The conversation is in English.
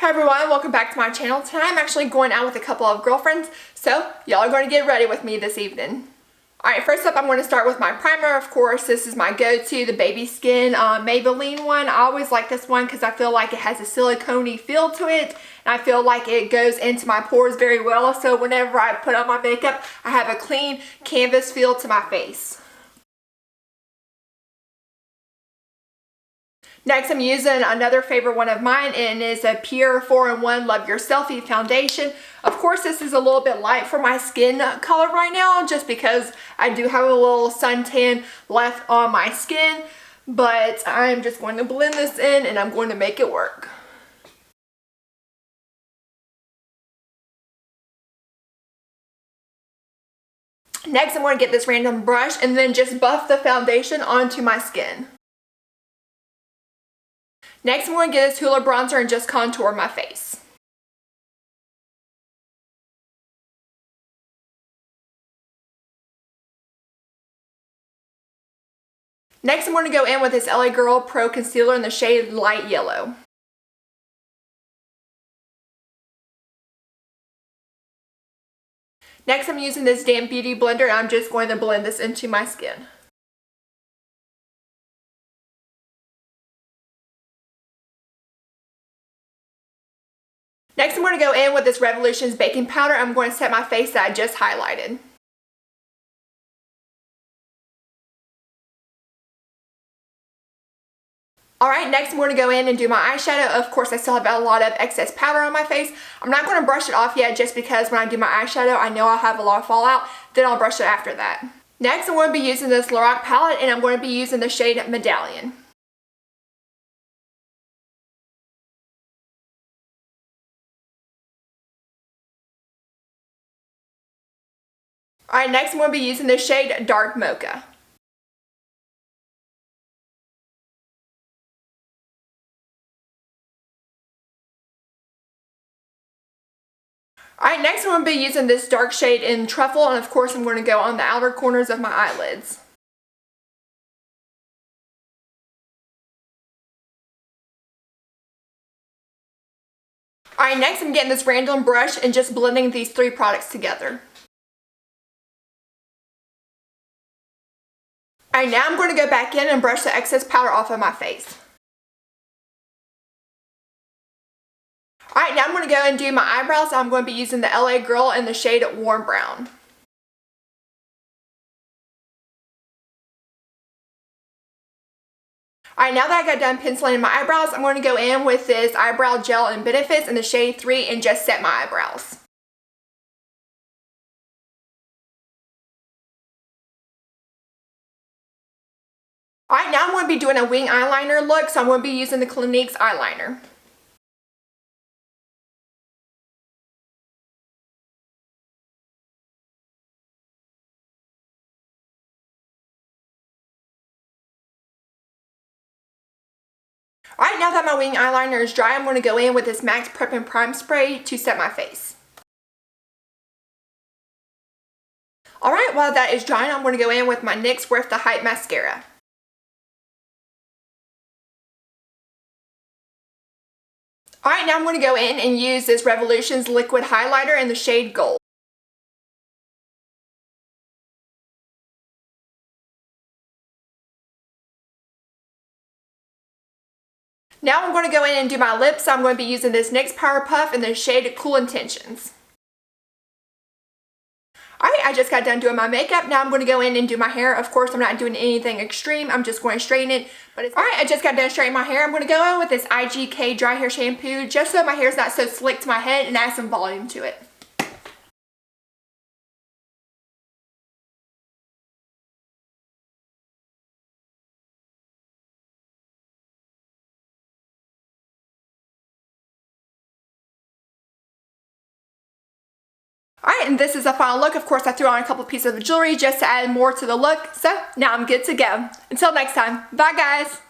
Hi everyone, welcome back to my channel. Tonight I'm actually going out with a couple of girlfriends, so y'all are going to get ready with me this evening. Alright, first up I'm going to start with my primer. Of course, this is my go-to, the Baby Skin Maybelline one. I always like this one because I feel like it has a silicone-y feel to it, and I feel like it goes into my pores very well, so whenever I put on my makeup, I have a clean canvas feel to my face. Next, I'm using another favorite one of mine, and it is a Pure 4-in-1 Love Your Selfie Foundation. Of course, this is a little bit light for my skin color right now, just because I do have a little suntan left on my skin, but I'm just going to blend this in, and I'm going to make it work. Next, I'm going to get this random brush and then just buff the foundation onto my skin. Next, I'm going to get this Hoola bronzer and just contour my face. Next, I'm going to go in with this LA Girl Pro Concealer in the shade Light Yellow. Next, I'm using this Damp Beauty blender, and I'm just going to blend this into my skin. Next, I'm going to go in with this Revolutions baking powder. I'm going to set my face that I just highlighted. Alright, next I'm going to go in and do my eyeshadow. Of course, I still have a lot of excess powder on my face. I'm not going to brush it off yet just because when I do my eyeshadow, I know I'll have a lot of fallout. Then I'll brush it after that. Next, I'm going to be using this Lorac palette, and I'm going to be using the shade Medallion. Alright, next I'm going to be using the shade Dark Mocha. Alright, next I'm going to be using this dark shade in Truffle, and of course I'm going to go on the outer corners of my eyelids. Alright, next I'm getting this random brush and just blending these three products together. Alright, now I'm going to go back in and brush the excess powder off of my face. Alright, now I'm going to go and do my eyebrows. I'm going to be using the LA Girl in the shade Warm Brown. Alright, now that I got done penciling my eyebrows, I'm going to go in with this eyebrow gel in Benefits in the shade 3 and just set my eyebrows. Alright, now I'm going to be doing a wing eyeliner look, so I'm going to be using the Clinique's eyeliner. Alright, now that my wing eyeliner is dry, I'm going to go in with this MAC Prep and Prime Spray to set my face. Alright, while that is drying, I'm going to go in with my NYX Worth the Hype Mascara. Alright, now I'm going to go in and use this Revolutions Liquid Highlighter in the shade Gold. Now I'm going to go in and do my lips. So I'm going to be using this NYX Power Puff in the shade Cool Intentions. Alright, I just got done doing my makeup. Now I'm going to go in and do my hair. Of course, I'm not doing anything extreme. I'm just going to straighten it. Alright, I just got done straightening my hair. I'm going to go in with this IGK Dry Hair Shampoo just so my hair is not so slick to my head and add some volume to it. Alright, and this is the final look. Of course, I threw on a couple pieces of jewelry just to add more to the look. So, now I'm good to go. Until next time. Bye, guys!